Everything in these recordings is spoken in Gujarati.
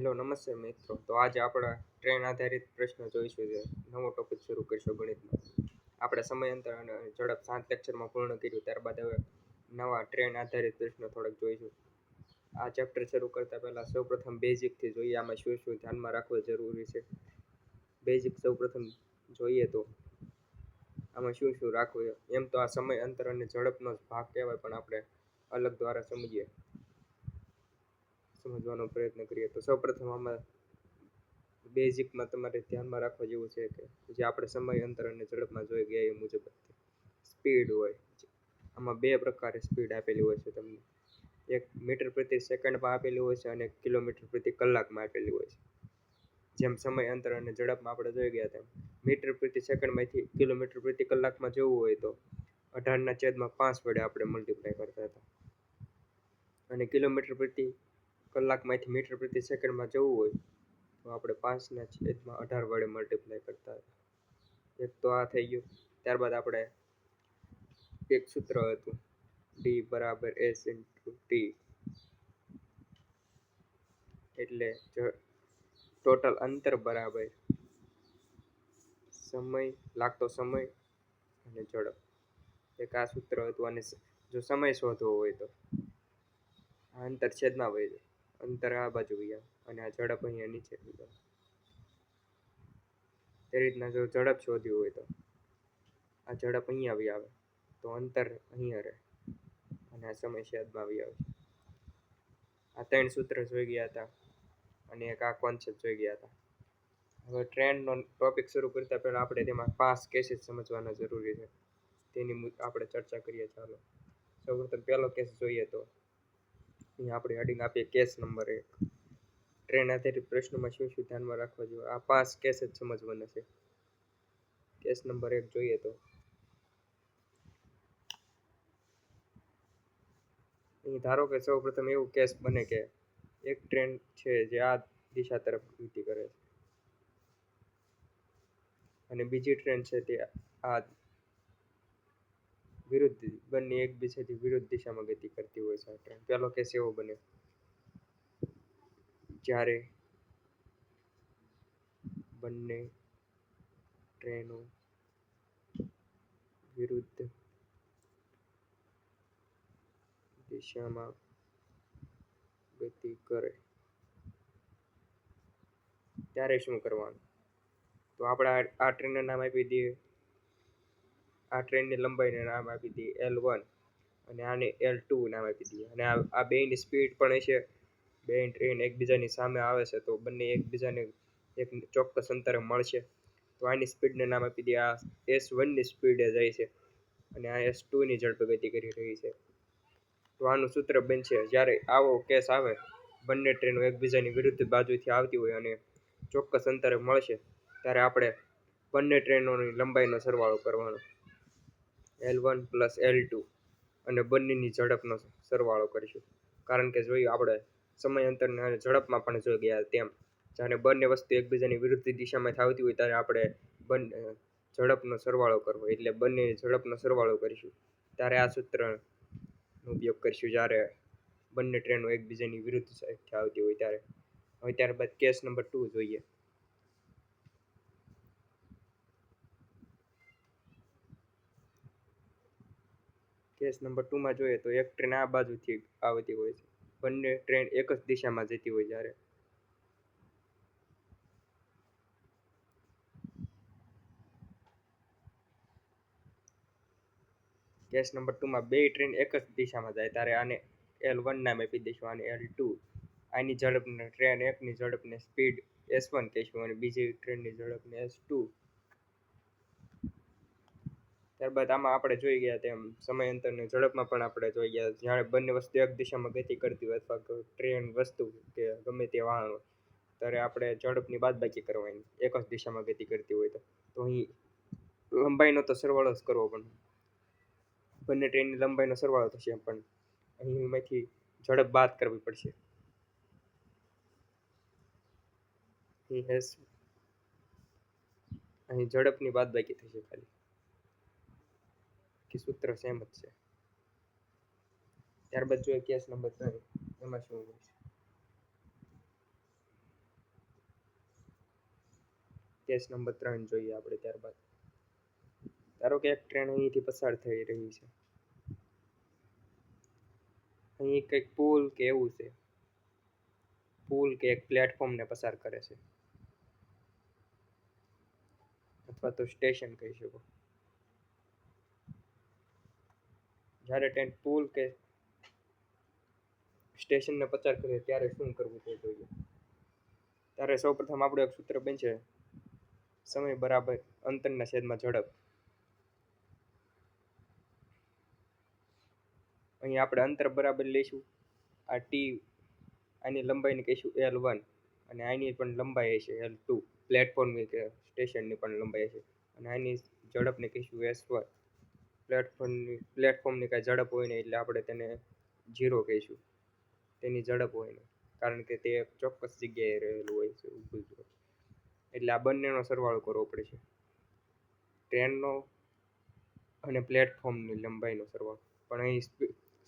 હેલો નમસ્તે મિત્રો. તો આજે આપણા ટ્રેન આધારિત પ્રશ્ન જોઈશું. જે નવો ટોપિક શરૂ કરીશું ગણિતમાં. આપણે સમયાંતર અને ઝડપ 7 લેક્ચરમાં પૂર્ણ કર્યું. ત્યારબાદ હવે નવા ટ્રેન આધારિત પ્રશ્નો થોડાક જોઈશું. આ ચેપ્ટર શરૂ કરતા પહેલા સૌપ્રથમ બેઝિકથી જોઈએ આમાં શું શું ધ્યાનમાં રાખવું જરૂરી છે. બેઝિક સૌપ્રથમ જોઈએ તો આમાં શું શું રાખવું. એમ તો આ સમય અંતર અને ઝડપનો જ ભાગ કહેવાય, પણ આપણે અલગ દ્વારા સમજવાનો પ્રયત્ન કરીએ. તો સૌપ્રથમ આમાં બેઝિકમાં તમારે ધ્યાનમાં રાખવા જેવું છે કે જે આપણે સમય અંતર અને ઝડપમાં જોઈ ગયા એ મુજબ સ્પીડ હોય. આમાં બે પ્રકારે સ્પીડ આપેલી હોય છે તમને. એક મીટર પ્રતિ સેકન્ડમાં આપેલી હોય છે અને કિલોમીટર પ્રતિ કલાકમાં આપેલી હોય છે. જેમ સમય અંતર અને ઝડપમાં આપણે જોઈ ગયા તેમ મીટર પ્રતિ સેકન્ડમાંથી કિલોમીટર પ્રતિ કલાકમાં જવું હોય તો 18/5 વડે આપણે મલ્ટીપ્લાય કરતા હતા, અને કિલોમીટર પ્રતિ કલાકમાંથી મીટર પ્રતિ સેકન્ડમાં જવું હોય તો આપણે 5/18 વડે મલ્ટીપ્લાય કરતા હતા. એક તો આ થઈ ગયું. ત્યારબાદ આપણે એક સૂત્ર હતું D = S × T, એટલે ટોટલ અંતર બરાબર લાગતો સમય અને ઝડપ. એક આ સૂત્ર હતું. અને જો સમય શોધવો હોય તો આ અંતર છેદમાં વહી જાય, અંતર આ બાજુ વહી અને આ ઝડપ અહીંયા નીચે વહી જાય. તે રીતના જો ઝડપ શોધવી હોય તો આ ઝડપ અહીંયા આવી આવે તો અંતર અહીંયા રહે અને આ સમય છેદમાં આવી આવે. આ 3 સૂત્ર જોઈ ગયા હતા અને એક આ કોન્સેપ્ટ જોઈ ગયા હતા. હવે ટ્રેનનો ટોપિક શરૂ કરતા પહેલા આપણે તેમાં 5 કેસીસ સમજવાના જરૂરી છે. તેની આપણે ચર્ચા કરીએ. ચાલો સૌપ્રથમ પહેલો કેસ જોઈએ તો અહીંયા આપણે હેડિંગ આપીએ કેસ નંબર 1. ટ્રેન આધારિત પ્રશ્નોમાં શું શું ધ્યાનમાં રાખવા જોઈએ. આ 5 કેસ જ સમજવાના છે. કેસ નંબર 1 જોઈએ તો અહીં ધારો કે સૌપ્રથમ એવું કેસ બને કે એક ટ્રેન છે જે આ દિશા તરફ ગતિ કરે છે અને બીજી ટ્રેન છે તે આ વિરુદ્ધ, બંને એકબીજાથી વિરુદ્ધ દિશામાં ગતિ કરતી હોય છે આ ટ્રેન. પહેલો કેસ એવો બને જ્યારે બંને ટ્રેનો વિરુદ્ધ દિશામાં ગતિ કરે ત્યારે શું કરવાનું. તો આપણે આ ટ્રેનનું નામ આપી દઈએ, આ ટ્રેનની લંબાઈને નામ આપી દઈએ L1 અને આને L2 નામ આપી દઈએ. અને આ બેની સ્પીડ પણ હશે. બે ટ્રેન એકબીજાની સામે આવે છે તો બંને એકબીજાને એક ચોક્કસ અંતરે મળશે તો આની સ્પીડને નામ આપી દઈએ. આ S1ની સ્પીડે જાય છે અને આ S2ની ઝડપે ગતિ કરી રહી છે. તો આનું સૂત્ર બનશે જ્યારે આવો કેસ આવે, બંને ટ્રેનો એકબીજાની વિરુદ્ધ બાજુથી આવતી હોય અને ચોક્કસ અંતરે મળશે, ત્યારે આપણે બંને ટ્રેનોની લંબાઈનો સરવાળો કરવાનો L1 + L2 અને બંનેની ઝડપનો સરવાળો કરીશું. કારણ કે જોયું આપણે સમય અંતરને અને ઝડપમાં પણ જોઈ ગયા તેમ જ્યારે બંને વસ્તુ એકબીજાની વિરુદ્ધ દિશામાં આવતી હોય ત્યારે આપણે બંને ઝડપનો સરવાળો કરવો, એટલે બંને ઝડપનો સરવાળો કરીશું ત્યારે આ સૂત્રનો ઉપયોગ કરીશું જ્યારે બંને ટ્રેનો એકબીજાની વિરુદ્ધ સાઈડથી આવતી હોય ત્યારે. હવે ત્યારબાદ કેસ નંબર 2 જોઈએ. કેસ નંબર 2 માં જોઈએ તો એક ટ્રેન આ બાજુથી આવતી હોય છે. બંને ટ્રેન એક જ દિશામાં જતી હોય જ્યારે કેસ નંબર 2 માં બે ટ્રેન એક જ દિશામાં જાય ત્યારે આને L1 નામ આપી દઈશું, આને L2. આની ઝડપને ટ્રેન એકની ઝડપને સ્પીડ S1 કહીશું અને બીજી ટ્રેનની ઝડપને S2. ત્યારબાદ આમાં આપણે જોઈ ગયા તેમ સમય અંતરની ઝડપમાં પણ આપણે જોઈ ગયા જ્યારે બંને વસ્તુ એક દિશામાં ગતિ કરતી હોય અથવા ટ્રેન વસ્તુ કે ગમે તે વાહન હોય ત્યારે આપણે ઝડપની બાદબાકી કરવાની એક જ દિશામાં ગતિ કરતી હોય તો અહીં લંબાઈનો તો સરવાળો જ કરવો, પણ બંને ટ્રેનની લંબાઈનો સરવાળો થશે પણ અહીંમાંથી ઝડપ બાદ કરવી પડશે. અહીં ઝડપની બાદબાકી થશે ખાલી, કે સૂત્ર સેમ જ છે. ત્યારબાદ જોઈએ કેસ નંબર 3. એમાં શું હોય છે. કેસ નંબર 3 જોઈએ આપણે ત્યારબાદ. ધારો કે એક ટ્રેન અહીંથી પસાર થઈ રહી છે. અહીં કંઈક પુલ કે એવું છે, પુલ કે એક પ્લેટફોર્મને પસાર કરે છે, અથવા તો સ્ટેશન કહી શકો. જ્યારે ટ્રેન પુલ કે સ્ટેશનને પસાર કરે ત્યારે શું કરવું તે જોઈએ. ત્યારે સૌપ્રથમ આપણું એક સૂત્ર બનશે સમય બરાબર અંતરના છેદમાં ઝડપ. અહીં આપણે અંતર બરાબર લઈશું. આ ટી, આની લંબાઈને કહીશું L1 અને આની પણ લંબાઈ હશે L2. પ્લેટફોર્મની કે સ્ટેશનની પણ લંબાઈ હશે અને આની ઝડપને કહીશું S1. પ્લેટફોર્મની કાંઈ ઝડપ હોય ને એટલે આપણે તેને 0 કહીશું. તેની ઝડપ હોય ને, કારણ કે તે ચોક્કસ જગ્યાએ રહેલું હોય છે ઊભું જ. એટલે આ બંનેનો સરવાળો કરવો પડશે, ટ્રેનનો અને પ્લેટફોર્મની લંબાઈનો સરવાળો. પણ અહીં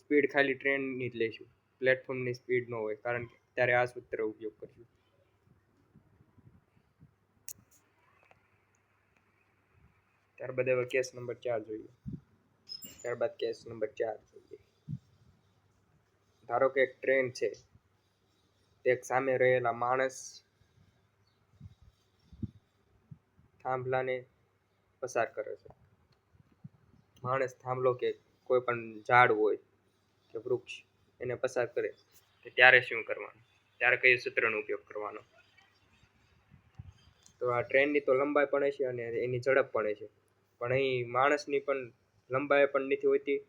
સ્પીડ ખાલી ટ્રેનની જ લઈશું, પ્લેટફોર્મની સ્પીડ ન હોય, કારણ કે ત્યારે આ સૂત્ર ઉપયોગ કરીશું. ત્યારબાદ હવે કેસ નંબર 4 જોઈએ. ધારો કે એક ટ્રેન છે, તે એક સામે રહેલા માણસ થાંભલાને પસાર કરે છે. માણસ થાંભલો કે કોઈ પણ ઝાડ હોય કે વૃક્ષ એને પસાર કરે ત્યારે શું કરવાનું, ત્યારે કઈ સૂત્રનો ઉપયોગ કરવાનો. તો આ ટ્રેનની તો લંબાઈ પણ છે અને એની ઝડપ પણ છે, પણ અહીં માણસની પણ લંબાઈ પણ નથી હોતી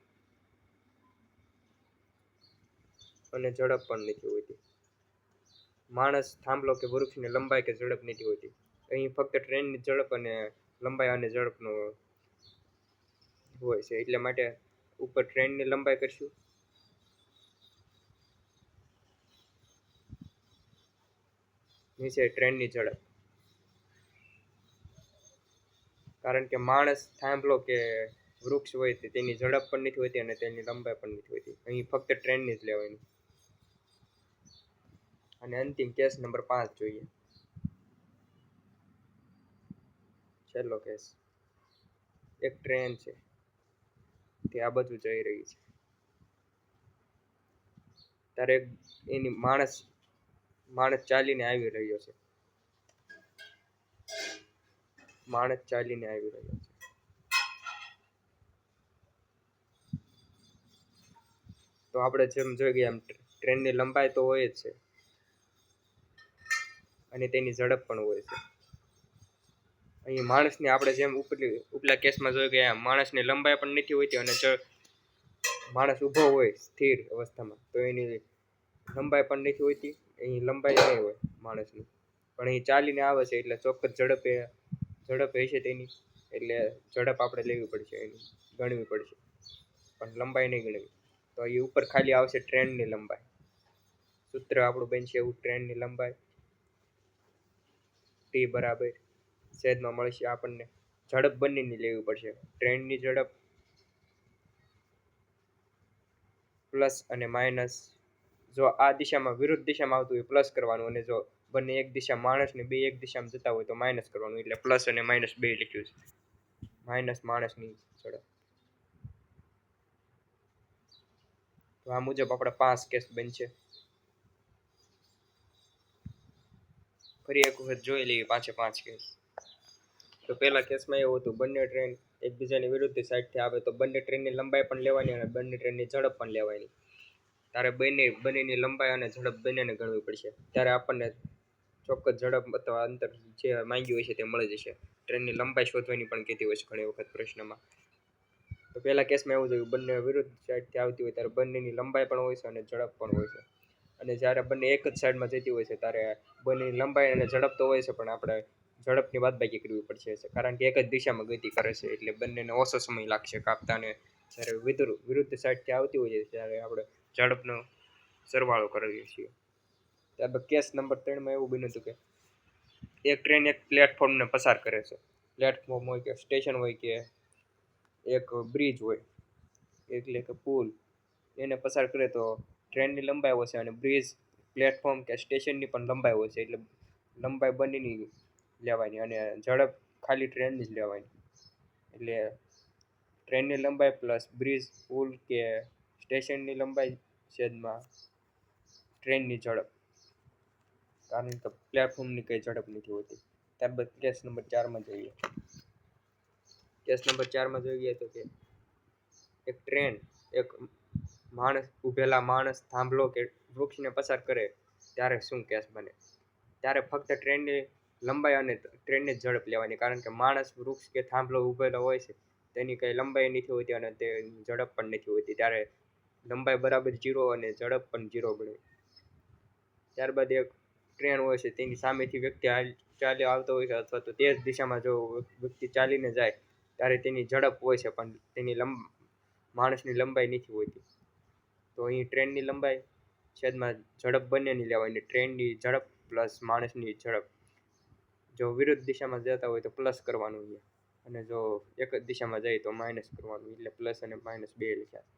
અને ઝડપ પણ નથી હોતી. માણસ થાંભલો કે વૃક્ષની લંબાઈ કે ઝડપ નથી હોતી. અહીં ફક્ત ટ્રેનની ઝડપ અને લંબાઈ અને ઝડપનો હોય છે. એટલે માટે ઉપર ટ્રેનની લંબાઈ કરશું, નીચે ટ્રેનની ઝડપ. કારણ કે માણસ થાંભલો કે વૃક્ષ હોય તેની ઝડપ પણ નથી હોતી અને તેની લંબાઈ પણ નથી હોતી. અહીં ફક્ત ટ્રેનની જ લેવાની. અને અંતિમ કેસ નંબર 5 જોઈએ, છેલ્લો કેસ. એક ટ્રેન છે, તે આ બાજુ જઈ રહી છે. ત્યારે એની માણસ ચાલીને આવી રહ્યો છે. તો આપણે જેમ જોઈ ગયા એમ ટ્રેનની લંબાઈ તો હોય જ છે અને તેની ઝડપ પણ હોય છે. અહીં માણસની આપણે જેમ ઉપલા કેસમાં જોઈ ગયા માણસની લંબાઈ પણ નથી હોતી અને માણસ ઊભો હોય સ્થિર અવસ્થામાં તો એની લંબાઈ પણ નથી હોતી. અહીં લંબાઈ નહીં હોય માણસની, પણ અહીં ચાલીને આવે છે એટલે ચોક્કસ ઝડપ હશે તેની, એટલે ઝડપ આપણે લેવી પડશે, એની ગણવી પડશે, પણ લંબાઈ નહીં ગણવી. તો અહીં ઉપર ખાલી આવશે ટ્રેનની લંબાઈ. સૂત્ર આપણું બનશે એવું, ટ્રેનની લંબાઈ ટી બરાબર છેદમાં મળશે આપણને ઝડપ બંનેની લેવી પડશે. ટ્રેનની ઝડપ પ્લસ અને માઇનસ. જો આ દિશામાં વિરુદ્ધ દિશામાં આવતું હોય પ્લસ કરવાનું, અને જો બંને એક દિશા માણસને બે એક દિશામાં જતા હોય તો માઇનસ કરવાનું. એટલે પ્લસ અને માઇનસ બે લખ્યું છે. માઇનસ માણસની ઝડપ. તો આ મુજબ આપણા 5 કેસ બનશે. ફરી એક વખત જોઈ લઈએ 5 કેસ. તો પહેલા કેસમાં એવું હતું, બંને ટ્રેન એકબીજાની વિરુદ્ધ સાઈડથી આવે તો બંને ટ્રેનની લંબાઈ પણ લેવાની અને બંને ટ્રેનની ઝડપ પણ લેવાની. ત્યારે બંનેની લંબાઈ અને ઝડપ બંનેને ગણવી પડશે. ત્યારે આપણને ચોક્કસ ઝડપ અથવા અંતર જે માંગ્યું હોય છે તે મળી જશે. ટ્રેનની લંબાઈ શોધવાની પણ કીધી હોય છે ઘણી વખત પ્રશ્નમાં. તો પહેલા કેસમાં એવું થયું, બંને વિરુદ્ધ સાઈડથી આવતી હોય ત્યારે બંનેની લંબાઈ પણ હોય છે અને ઝડપ પણ હોય છે. અને જ્યારે બંને એક જ સાઈડમાં જતી હોય છે ત્યારે બંનેની લંબાઈ અને ઝડપ તો હોય છે, પણ આપણે ઝડપની બાદબાકી કરવી પડશે, કારણ કે એક જ દિશામાં ગતિ કરે છે એટલે બંનેને ઓછો સમય લાગશે કાપતાને. જ્યારે વિરુદ્ધ સાઈડથી આવતી હોય છે ત્યારે આપણે ઝડપનો સરવાળો કરીએ છીએ. ત્યારબાદ કેસ નંબર 3માં એવું બન્યું હતું કે એક ટ્રેન એક પ્લેટફોર્મને પસાર કરે છે. પ્લેટફોર્મ હોય કે સ્ટેશન હોય કે એક બ્રિજ હોય એટલે કે પુલ, એને પસાર કરે તો ટ્રેનની લંબાઈ હોય છે અને બ્રિજ, પ્લેટફોર્મ કે સ્ટેશનની પણ લંબાઈ હોય છે. એટલે લંબાઈ બંનેની લેવાની અને ઝડપ ખાલી ટ્રેનની જ લેવાની. એટલે ટ્રેનની લંબાઈ પ્લસ બ્રિજ પુલ કે સ્ટેશનની લંબાઈ છેદમાં ટ્રેનની ઝડપ, કારણ કે પ્લેટફોર્મની કંઈ ઝડપ નથી હોતી. ત્યારબાદ કેસ નંબર 4માં જોઈએ. કેસ નંબર 4માં જોઈએ તો કે એક ટ્રેન એક ઊભેલા માણસ, થાંભલો કે વૃક્ષને પસાર કરે ત્યારે શું કેસ બને? ત્યારે ફક્ત ટ્રેનની લંબાઈ અને ટ્રેનની ઝડપ લેવાની, કારણ કે માણસ, વૃક્ષ કે થાંભલો ઊભેલો હોય છે તેની કંઈ લંબાઈ નથી હોતી અને તેની ઝડપ પણ નથી હોતી. ત્યારે લંબાઈ બરાબર 0 અને ઝડપ પણ 0 ગણે. ત્યારબાદ એક ટ્રેન હોય છે, તેની સામેથી વ્યક્તિ ચાલ્યો આવતો હોય છે અથવા તો તે જ દિશામાં જો વ્યક્તિ ચાલીને જાય ત્યારે તેની ઝડપ હોય છે, પણ તેની માણસની લંબાઈ નથી હોતી. તો અહીં ટ્રેનની લંબાઈ છેદમાં ઝડપ બંનેની લેવાની. ટ્રેનની ઝડપ પ્લસ માણસની ઝડપ. જો વિરુદ્ધ દિશામાં જતા હોય તો પ્લસ કરવાનું છે, અને જો એક જ દિશામાં જાય તો માઇનસ કરવાનું. એટલે પ્લસ અને માઇનસ બે લખ્યા.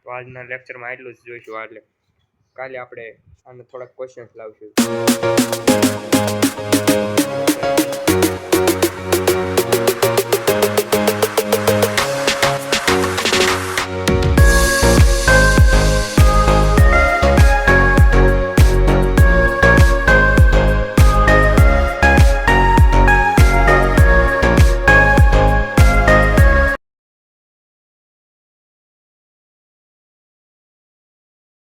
તો આજના લેક્ચરમાં એટલું જ જોઈશું. એટલે કાલે આપણે આને થોડાક ક્વેશ્ચન્સ લાવશું.